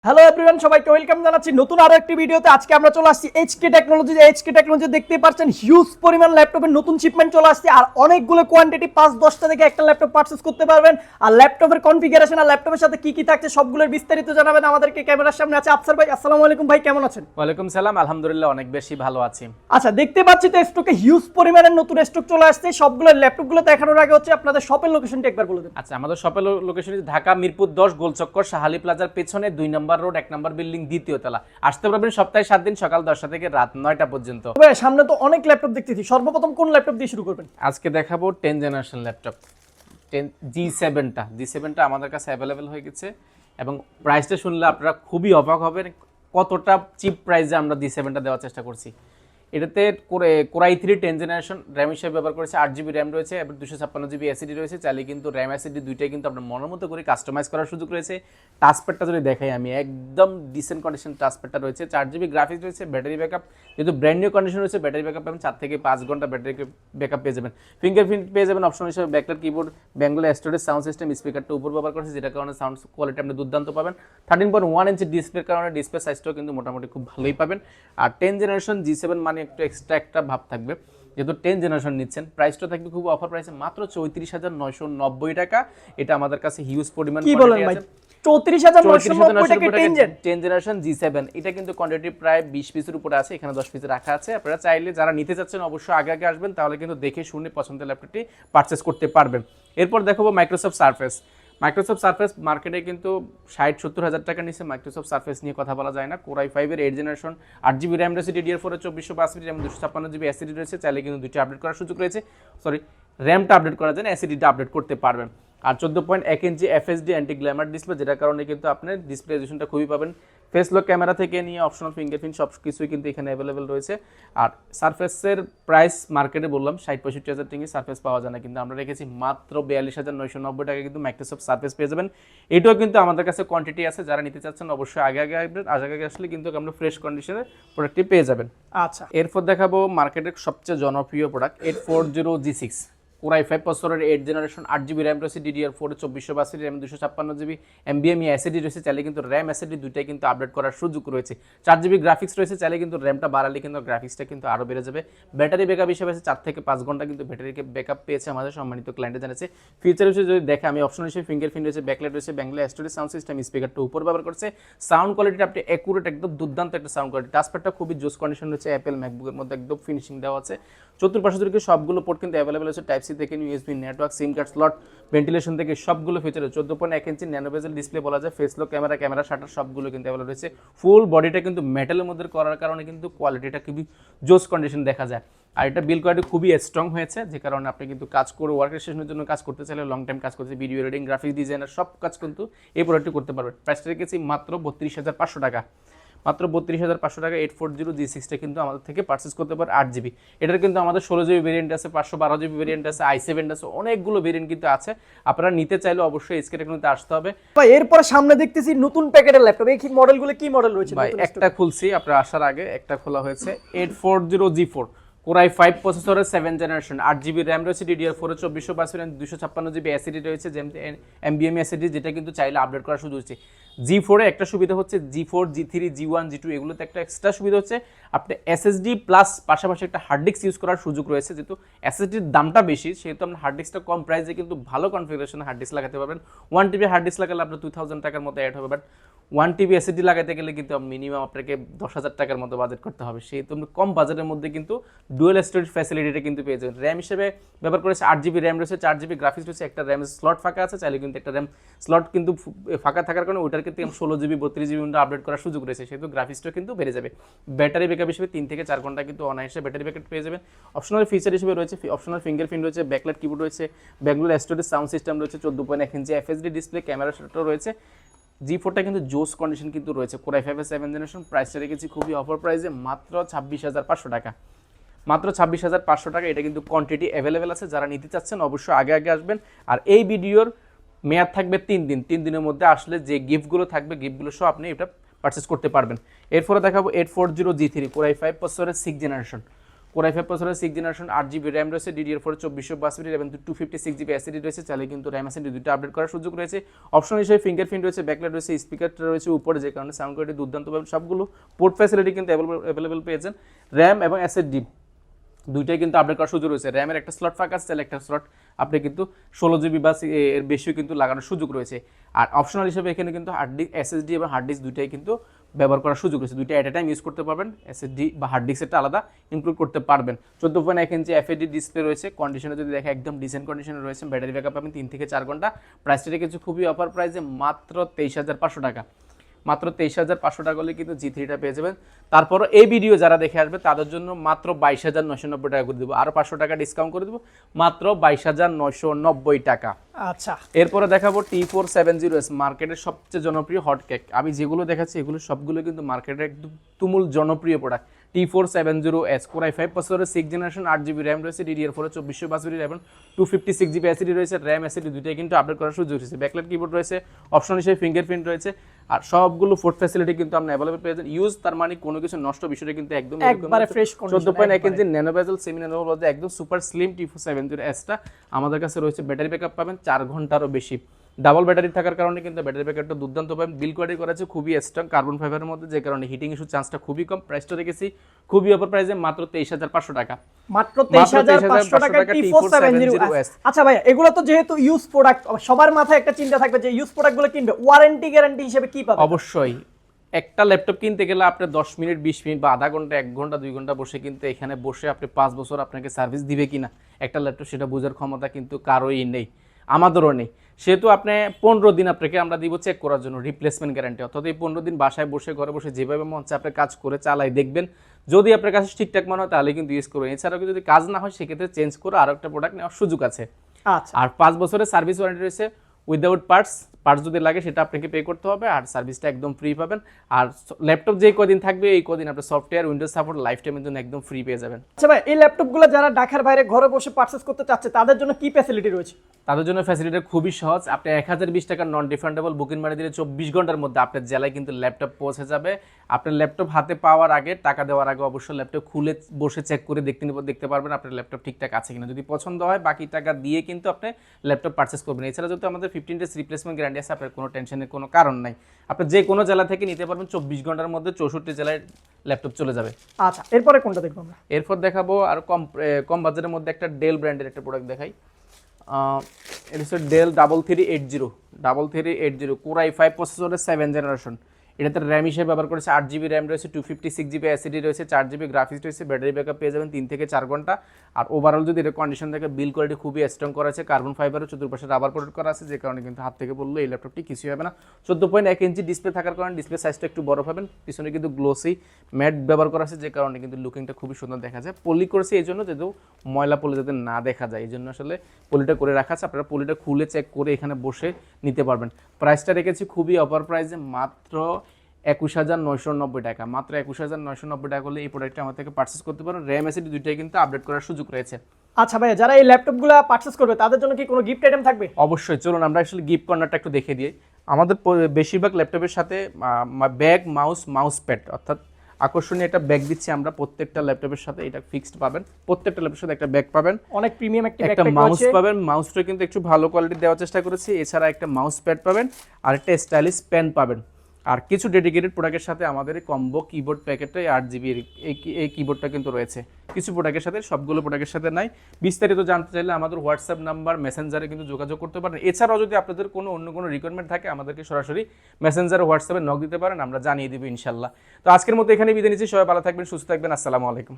Hello everyone, সবাইকে welcome জানাচ্ছি নতুন আরো একটি ভিডিওতে। আজকে আমরা চলে আসছি এইচকে টেকনোলজি। দেখতে পাচ্ছেন হিউজ পরিমাণ ল্যাপটপের নতুন শিপমেন্ট চলে আসছে, আর অনেকগুলো কোয়ান্টিটি 5-10টা থেকে একটা ল্যাপটপ পারচেজ করতে পারবেন। আর ল্যাপটপের কনফিগারেশন আর ল্যাপটপের সাথে কি কি থাকছে সবগুলোর বিস্তারিত জানাবেন আমাদেরকে। ক্যামেরার সামনে আছে আফসার ভাই। আসসালামু আলাইকুম ভাই, কেমন আছেন? ওয়ালাইকুম সালাম, আলহামদুলিল্লাহ অনেক বেশি ভালো আছি। আচ্ছা, দেখতে পাচ্ছি তো স্টকে হিউজ পরিমাণের নতুন স্টক চলে আসছে। সবগুলো ল্যাপটপগুলো দেখানোর আগে হচ্ছে আপনাদের শপের লোকেশনটা একবার বলে দিন। আচ্ছা, আমাদের শপের লোকেশন ঢাকা মিরপুর 10 গোলচক্কর শাহালি প্লাজার পেছনে 2 নম্বর রোড 1 নম্বর বিল্ডিং দ্বিতীয় তলা। আসতে পারবেন সপ্তাহে 7 দিন সকাল 10টা থেকে রাত 9টা পর্যন্ত। ভাই সামনে তো অনেক ল্যাপটপ দেখতেছি, সর্বপ্রথম কোন ল্যাপটপ দিয়ে শুরু করবেন? আজকে দেখাবো 10 জেনারেশন ল্যাপটপ 10 G7টা আমাদের কাছে অ্যাভেলেবেল হয়ে গেছে এবং প্রাইসটা শুনলে আপনারা খুবই অবাক হবেন কতটা চিপ প্রাইসে আমরা G7টা দেওয়ার চেষ্টা করছি। এটাতে কোরাই 3 10 জেনারেশন র্যাম হিসেবে ব্যবহার করেছে, 8GB র্যাম রয়েছে এবং 256GB এসএসডি রয়েছে। চাইলে কিন্তু র্যাম এসএসডি দুইটাই কিন্তু আপনার মনের মতো করে কাস্টমাইজ করার সুযোগ রয়েছে। টাচপ্যাডটা যদি দেখাই আমি, একদম ডিসেন্ট কন্ডিশন টাচপ্যাডটা রয়েছে। 4GB গ্রাফিক্স রয়েছে। ব্যাটারি ব্যাকআপ যেহেতু ব্র্যান্ড নিউ কন্ডিশন রয়েছে, ব্যাটারি ব্যাকআপ এবং 4 থেকে 5 ঘন্টা ব্যাটারি ব্যাকআপ পেয়ে যাবেন। ফিঙ্গারপ্রিন্ট পেয়ে যাবেন অপশন হিসেবে। ব্যাকলাইট কিবোর্ড, ব্যাঙ্গল স্টোরেজ, সাউন্ড সিস্টেম, স্পিকারটা উপর ব্যবহার করেছে, যেটার কারণে সাউন্ড কোয়ালিটি আপনি দুর্দান্ত পাবেন। 13.1 ইঞ্চি ডিসপ্লের কারণে ডিসপ্লে সাইজটাও কিন্তু মোটামুটি খুব ভালোই পাবেন। আর 10 জেনারেশন G7 মানে একটু এক্সট্রা ভাব থাকবে, যেহেতু 10 জেনারেশন নিচ্ছেন। প্রাইসটা থাকবে খুব অফার প্রাইসে মাত্র 34,990 টাকা। এটা আমাদের কাছে হিউজ পরিমাণ কি বলেন ভাই, 34,990 টাকা 10 জেনারেশন G7। এটা কিন্তু কোয়ান্টিটি প্রায় 20 পিসের উপরে আছে, এখানে 10 পিস রাখা আছে। আপনারা চাইলে যারা নিতে চাচ্ছেন অবশ্যই আগে আগে আসবেন, তাহলে কিন্তু দেখে শুনে পছন্দের ল্যাপটপটি পারচেজ করতে পারবেন। এরপর দেখাবো মাইক্রোসফট সারফেস মার্কেটে কিন্তু 60-70 হাজার টাকা নিচে মাইক্রোসফট সারফেস নিয়ে কথা বলা যায় না। কোরাই 5 এর 8 জেনারেশন 8GB র্যাম রয়েছে, DDR4 এর 2462 এবং 256GB এসএসডি রয়েছে। চাইলে কিন্তু দুইটা আপডেট করার সুযোগ রয়েছে। র্যামটা আপডেট করা যায় না, এসএসডিটা আপডেট করতে পারবেন। আর 14.1 ইঞ্চি এফএসডি অ্যান্টি গ্ল্যামার ডিসপ্লে, যেটার কারণে কিন্তু আপনার ডিসপ্লে রেজোলিউশনটা খুবই পাবেন। ফেস লক ক্যামেরা থেকে নিয়ে অপশনাল ফিঙ্গারপ্রিন্ট সব কিছুই কিন্তু এখানে অ্যাভেলেবেল রয়েছে। আর সারফেসের প্রাইস মার্কেটে বললাম 60-65 হাজার টাকা সারফেস পাওয়া যায় না, কিন্তু আমরা রেখেছি মাত্র 42,990 টাকা কিন্তু মাইক্রোসফট সারফেস পেয়ে যাবেন। এটাও কিন্তু আমাদের কাছে কোয়ান্টিটি আছে, যারা নিতে চাচ্ছেন অবশ্যই আগে আসলে কিন্তু আমরা ফ্রেশ কন্ডিশনের প্রোডাক্টটি পেয়ে যাবেন। আচ্ছা, এরপর দেখাবো মার্কেটের সবচেয়ে জনপ্রিয় প্রোডাক্ট 840G6 কোরাই 5 প্রসেসরের 8 জেনারেশন 8GB র্যাম রয়েছে, DDR4 2462 এবং 256GB NVMe এসএসডি রয়েছে। চাইলে কিন্তু র্যাম এসএসডি দুইটাই কিন্তু আপডেট করার সুযোগ রয়েছে। 4GB গ্রাফিক্স রয়েছে, চাইলে কিন্তু র্যামটা বাড়ালে কিন্তু গ্রাফিক্সটা কিন্তু আরও বেড়ে যাবে। ব্যাটারি ব্যাকআপ হিসেবে 4 থেকে 5 ঘন্টা কিন্তু ব্যাটারি ব্যাকআপ পেয়েছে আমাদের সম্মানিত ক্লায়েন্টে জানাচ্ছে। ফিচার হিসেবে যদি দেখে আমি অপশন হিসেবে ফিঙ্গারপ্রিন্ট রয়েছে, ব্যাকলাইট রয়েছে, ব্যাঙ্গল স্টোরেজ, সাউন্ড সিস্টেম, স্পিকারটা উপর ব্যবহার করছে। সাউন্ড কোয়ালিটিটা আপনি অ্যাকুরেট, একদম দুর্দান্ত একটা সাউন্ড কোয়ালিটি। টাচপ্যাডটা খুবই জোস কন্ডিশন রয়েছে, অ্যাপেল ম্যাকবুকের মধ্যে একদম ফিনিশিং দেওয়া আছে। চতুর্পাশে থেকে সবগুলো পোর্ট কিন্তু অ্যাভেলেবেল আছে, টাইপ সি থেকে ইউএসবি নেটওয়ার্ক, সিম কার্ড স্লট, ভেন্টিলেশন থেকে সবগুলো ফিচার। 14.1 ইঞ্চি ন্যানো বেজেল ডিসপ্লে বলা যায়, ফেস লক ক্যামেরা শাটার সবগুলো কিন্তু অ্যাভেলেবল রয়েছে। ফুল বডিটা কিন্তু মেটালের মধ্যে করার কারণে কিন্তু কোয়ালিটিটা খুবই জোস কন্ডিশন দেখা যায়। আর এটা বিল কোয়ালিটি খুবই স্ট্রং হয়েছে, যে কারণে আপনি কিন্তু কাজ করে ওয়ার্ক স্টেশনের জন্য কাজ করতে চাইলে, লং টাইম কাজ করতে, ভিডিও এডিটিং, গ্রাফিক্স ডিজাইনার সব কাজ কিন্তু এই প্রোডাক্টটি করতে পারবেন। প্রাইসটা রেখেছি মাত্র 32,500 টাকা। মাত্র 32,500 টাকা 840G6টা কিন্তু আমাদের থেকে পারচেস করতে পারে 8GB। এটার কিন্তু আমাদের 16GB ভেরিয়েন্ট আছে, 512GB ভেরিয়েন্ট আছে, i7 আছে, অনেকগুলো ভেরিয়েন্ট কিন্তু আছে। আপনারা নিতে চাইলে অবশ্যই এইচকে টেকনোলজিতে আসতে হবে। ভাই এরপর সামনে দেখতেছি নতুন প্যাকেটের ল্যাপটপ। এই মডেলগুলো কি মডেল রয়েছে? ভাই একটা খুলছি, আপনারা আসার আগে একটা খোলা হয়েছে 840G4 কোরাই 5 প্রসেসরের 7 জেনারেশন 8GB র্যাম রয়েছে, DDR4 এর 2462 এবং 256GB এসএসডি রয়েছে, যেমন NVMe এসএসডি, যেটা কিন্তু চাইলে আপডেট করার সুযোগ রয়েছে। G4 এ একটা সুবিধা হচ্ছে, G4 G3 G1 G2 এগুলোতে একটা এক্সট্রা সুবিধা হচ্ছে, আপনি এসএসডি প্লাস পাশাপাশি একটা হার্ড ডিস্ক ইউজ করার সুযোগ রয়েছে। যেহেতু এসএসডির দামটা বেশি, সেহেতু আপনার হার্ড ডিস্কটা কম প্রাইসে কিন্তু ভালো কনফিগারেশনে হার্ড ডিস্ক লাগাতে পারবেন। 1TB হার্ড ডিস্ক লাগালে আপনার 2000 টাকার মতো অ্যাড হবে, বাট 1TB এসএসডি লাগাতে গেলে কিন্তু মিনিমাম আপনাকে 10,000 টাকার মতো বাজেট করতে হবে। সেহেতু কম বাজেটের মধ্যে কিন্তু ডুয়েল স্টোরেজ ফ্যাসিলিটিটা কিন্তু পেয়ে যাবেন। র্যাম হিসেবে ব্যবহার করেছে 8GB র্যাম রয়েছে, 4GB গ্রাফিক্স রয়েছে, একটা র্যাম স্লট ফাঁকা আছে, চাইলে কিন্তু একটা র্যাম স্লট কিন্তু ফাঁকা থাকার কারণে ওইটার ক্ষেত্রে 16GB 32GB আপডেট করার সুযোগ রয়েছে, সেহেতু গ্রাফিক্সটা কিন্তু বেড়ে যাবে। ব্যাটারি ব্যাকআপ হিসেবে 3 থেকে 4 ঘন্টা কিন্তু অনায়াসে ব্যাটারি ব্যাকআপ পেয়ে যাবেন। অপশনাল ফিচার হিসেবে রয়েছে অপশনাল ফিঙ্গারপ্রিন্ট রয়েছে, ব্যাকলাইট কিবোর্ড রয়েছে, ব্যাঙ্গল স্টোরেজ, সাউন্ড সিস্টেম রয়েছে, 14.1 ইঞ্চি এফএসডি ডিসপ্লে, ক্যামেরা শাটারও রয়েছে। G4টা কিন্তু জোস কন্ডিশন কিন্তু রয়েছে। কোরাই 5 এর 7 জেনারেশন প্রাইসটা রেখেছি খুবই অফার প্রাইসে মাত্র 26,500 টাকা। মাত্র 26,500 টাকা। এটা কিন্তু কোয়ান্টিটি অ্যাভেলেবেল আছে, যারা নিতে চাচ্ছেন অবশ্যই আগে আগে আসবেন। আর এই ভিডিওর মেয়াদ থাকবে 3 দিন। 3 দিনের মধ্যে আসলে যে গিফটগুলো থাকবে, গিফটগুলো সহ আপনি এটা পারচেস করতে পারবেন। এরপরে দেখাবো 840G3 কোরাই 5 প্রসেসরের 6 জেনারেশন Core i5 প্রসেসরের 6 জেনারেশন 8GB RAM রয়েছে, DDR4 2462 এবং 256GB SSD রয়েছে, চাইলে কিন্তু RAM SSD দুটো আপডেট করার সুযোগ রয়েছে। অপশন হিসেবে ফিঙ্গারপ্রিন্ট রয়েছে, ব্যাকলাইট রয়েছে, স্পিকারটা রয়েছে উপরে, যে কারণে সাউন্ড কোয়ালিটি দুর্দান্ত পাবেন। সবগুলো পোর্ট ফ্যাসিলিটি কিন্তু অ্যাভেলেবল পেয়েছেন। RAM এবং SSD দুইটাই কিন্তু আপডেট করার সুযোগ রয়েছে। র্যামের একটা স্লট ফাঁকা আছে, চাইলে একটা স্লট আপনি কিন্তু 16GB বা এর বেশিও কিন্তু লাগানোর সুযোগ রয়েছে। আর অপশনাল হিসেবে এখানে কিন্তু হার্ড ডিস্ক, এসএসডি এবং হার্ড ডিস্ক দুইটাই কিন্তু ব্যবহার করার সুযোগ রয়েছে। দুইটা এট এ টাইম ইউজ করতে পারবেন, এসএসডি বা হার্ড ডিস্কটা আলাদা ইনক্লুড করতে পারবেন। 14.1 ইঞ্চি এফএডি ডিসপ্লে রয়েছে, কন্ডিশনে যদি দেখে একদম ডিসেন্ট কন্ডিশনে রয়েছে। ব্যাটারি ব্যাকআপ পাবেন 3 থেকে 4 ঘন্টা। প্রাইসটা রেখেছে খুবই অফার প্রাইসে মাত্র 23,500 টাকা। মাত্র 23,500 টাকা হলে কিন্তু জি3টা পেয়ে যাবেন। তারপরও এই ভিডিও যারা দেখে আসবে তাদের জন্য মাত্র 22,990 টাকা করে দেবো, আরও 500 টাকা ডিসকাউন্ট করে দেবো, মাত্র 22,990 টাকা। আচ্ছা, এরপরে দেখাবো T470S, মার্কেটের সবচেয়ে জনপ্রিয় হট কেক। আমি যেগুলো দেখাচ্ছি এগুলো সবগুলো কিন্তু মার্কেটের একদম তুমুল জনপ্রিয় প্রোডাক্ট। T470S Core i5 প্রসেসরের 6 জেনারেশন 8GB RAM রয়েছে, DDR4 2462 এবং 256GB SSD রয়েছে। RAM SSD দুইটাই কিন্তু আপডেট করার সুযোগ রয়েছে। ব্যাকলাইট কিবোর্ড রয়েছে, অপশন হিসেবে ফিঙ্গারপ্রিন্ট রয়েছে, আর সবগুলো পোর্ট ফ্যাসিলিটি কিন্তু আপনি অ্যাভেলেবল পেয়ে যাবেন। ইউজ তার মানে কোনো কিছু নষ্ট বিষয়টা কিন্তু একদম একবারে ফ্রেশ কন্ডিশন। 14.1 ইঞ্চি ন্যানো বেজেল সেমি ন্যানো বলতে একদম সুপার স্লিম T470S টা আমাদের কাছে রয়েছে। ব্যাটারি ব্যাকআপ পাবেন 4 ঘন্টারও বেশি। ডাবল ব্যাটারি থাকার কারণে কিন্তু ব্যাটারি ব্যাকআপটা দুর্দান্ত পাবেন। বিল কোয়ালিটি করা আছে খুবই স্ট্রং কার্বন ফাইবারের মধ্যে, যে কারণে হিটিং ইস্যু চান্সটা খুবই কম। প্রাইসটা রেখেছি খুবই অফার প্রাইসে মাত্র 23,500 টাকা। মাত্র 23,500 টাকা T470S। আচ্ছা ভাই, এগুলো তো যেহেতু ইউজ প্রোডাক্ট, সবার মাথায় একটা চিন্তা থাকবে যে ইউজ প্রোডাক্টগুলো কিনবে, ওয়ারেন্টি গ্যারান্টি হিসেবে কি পাবে? অবশ্যই একটা ল্যাপটপ কিনতে গেলে আপনার 10 মিনিট 20 মিনিট বা আধা ঘন্টা 1 ঘন্টা 2 ঘন্টা বসে কিন্তু এখানে বসে আপনি 5 বছর আপনাকে সার্ভিস দিবে কিনা একটা ল্যাপটপ, সেটা বোঝার ক্ষমতা কিন্তু কারোই নেই, আমাদেরও নেই। সেহেতু আপনি 15 দিন আপনাকে আমরা দিব চেক করার জন্য রিপ্লেসমেন্ট গ্যারান্টি। অর্থাৎ এই 15 দিন বাসায় বসে ঘরে বসে যেভাবে মন চায় আপনি কাজ করে চালাই দেখবেন। যদি আপনার কাছে ঠিকঠাক মনে হয় তাহলে কিন্তু ইউজ করবেন। এছাড়াও যদি কাজ না হয় সেক্ষেত্রে চেঞ্জ করে আরও একটা প্রোডাক্ট নেওয়ার সুযোগ আছে। আচ্ছা, আর 5 বছরের সার্ভিস ওয়ারেন্টি রয়েছে উইদাউট পার্টস যদি লাগে সেটা আপনাকে পে করতে হবে, আর সার্ভিসটা একদম ফ্রি পাবেন। আর ল্যাপটপ যে কদিন থাকবে এই কদিন আপনার সফটওয়্যার উইন্ডোজ সাপোর্ট লাইফ টাইমের জন্য একদম ফ্রি পেয়ে যাবেন। আচ্ছা ভাই, এই ল্যাপটপগুলো যারা ঢাকার বাইরে ঘরে বসে পারচেজ করতে চাচ্ছে তাদের জন্য কি ফ্যাসিলিটি রয়েছে? তাদের জন্য ফ্যাসিলিটি খুবই সহজ। আপনি 1020 টাকার নন রিফান্ডেবল বুকিং মানি দিলে 24 ঘন্টার মধ্যে আপনার জেলায় কিন্তু ল্যাপটপ পৌঁছে যাবে। আপনার ল্যাপটপ হাতে পাওয়ার আগে, টাকা দেওয়ার আগে অবশ্যই ল্যাপটপ খুলে বসে চেক করে দেখতে পারবেন আপনার ল্যাপটপ ঠিকঠাক আছে কিনা। যদি পছন্দ হয় বাকি টাকা দিয়ে কিন্তু আপনি ল্যাপটপ পারচেস করবেন। এছাড়া যদি আমাদের 15 ডেজ রিপ্লেসমেন্ট গ্যারান্টি আছে, আপনার কোনো টেনশনের কোনো কারণ নাই। আপনি যে কোনো জেলা থেকে নিতে পারবেন, 24 ঘন্টার মধ্যে 64 জেলায় ল্যাপটপ চলে যাবে। আচ্ছা, এরপরে কোনটা দেখবো আমরা? এরপর দেখাবো আর কম বাজেটের মধ্যে একটা ডেল ব্র্যান্ডের একটা প্রোডাক্ট দেখাই। এটা হচ্ছে ডেল 3380 Core i5 প্রসেসরের 7 জেনারেশন। এটাতে র্যাম হিসেবে ব্যবহার করেছে 8GB র্যাম রয়েছে, 256GB SSD রয়েছে, 4GB গ্রাফিক্স রয়েছে। ব্যাটারি ব্যাকআপ পেয়ে যাবেন 3 থেকে 4 ঘন্টা। আর ওভারঅল যদি এটা কন্ডিশন থাকে, বিল কোয়ালিটি খুবই স্ট্রং করা আছে, কার্বন ফাইবারের চতুর্পাশে রাবার কোটেড করা আছে, যে কারণে কিন্তু হাত থেকে বললো এই ল্যাপটপটি কিছুই হবে না। 14.1 ইঞ্চি ডিসপ্লে থাকার কারণে ডিসপ্লে সাইজটা একটু বড় পাবেন। পিছনে কিন্তু গ্লোসি ম্যাট ব্যবহার করা আছে, যে কারণে কিন্তু লুকিংটা খুবই সুন্দর দেখা যায়। পলি করেছে এই জন্য যেহেতু ময়লা পলি যাতে না দেখা যায়, এই জন্য আসলে পলিটা করে রাখা আছে। আপনারা পলিটা খুলে চেক করে এখানে বসে নিতে পারবেন। প্রাইসটা রেখেছি খুবই অফার প্রাইসে মাত্র 21,990 টাকা। মাত্র 21,990 টাকা হলে এই প্রোডাক্টটা আমার থেকে পারচেস করতে পারেন। র্যাম এসএসডি দুইটাই কিন্তু আপডেট করার সুযোগ রয়েছে। আচ্ছা ভাইয়া, যারা এই ল্যাপটপগুলো পারচেস করবে তাদের জন্য কি কোনো গিফট আইটেম থাকবে? অবশ্যই, চলুন আমরা আসলে গিফট কর্নারটা একটু দেখে দিই। আমাদের বেশিরভাগ ল্যাপটপের সাথে ব্যাগ, মাউস প্যাড, অর্থাৎ আকর্ষণীয় একটা ব্যাগ দিচ্ছি আমরা প্রত্যেকটা ল্যাপটপের সাথে। এটা ফিক্সড পাবেন, প্রত্যেকটা ল্যাপটপের সাথে একটা ব্যাগ পাবেন, অনেক প্রিমিয়াম একটা মাউস পাবেন। মাউসটা কিন্তু একটু ভালো কোয়ালিটি দেওয়ার চেষ্টা করেছি। এছাড়া একটা মাউস প্যাড পাবেন আর একটা স্টাইলিশ পেন পাবেন। আর কিছু ডেডিকেটেড প্রোডাক্টের সাথে আমাদের এই কম্বো কিবোর্ড প্যাকেটটা 8GB এই কিবোর্ডটা কিন্তু রয়েছে কিছু প্রোডাক্টের সাথে, সবগুলো প্রোডাক্টের সাথে নাই। বিস্তারিত জানতে চাইলে আমাদের হোয়াটসঅ্যাপ নাম্বার, মেসেঞ্জারে কিন্তু যোগাযোগ করতে পারেন। এছাড়াও যদি আপনাদের অন্য কোনো রিকোয়ারমেন্ট থাকে আমাদেরকে সরাসরি মেসেঞ্জারে, হোয়াটসঅ্যাপে নক দিতে পারেন, আমরা জানিয়ে দেবো ইনশাল্লাহ। তো আজকের মতো এখানে বিদায় নিচ্ছি। সবাই ভালো থাকবেন, সুস্থ থাকবেন। আসসালামু আলাইকুম।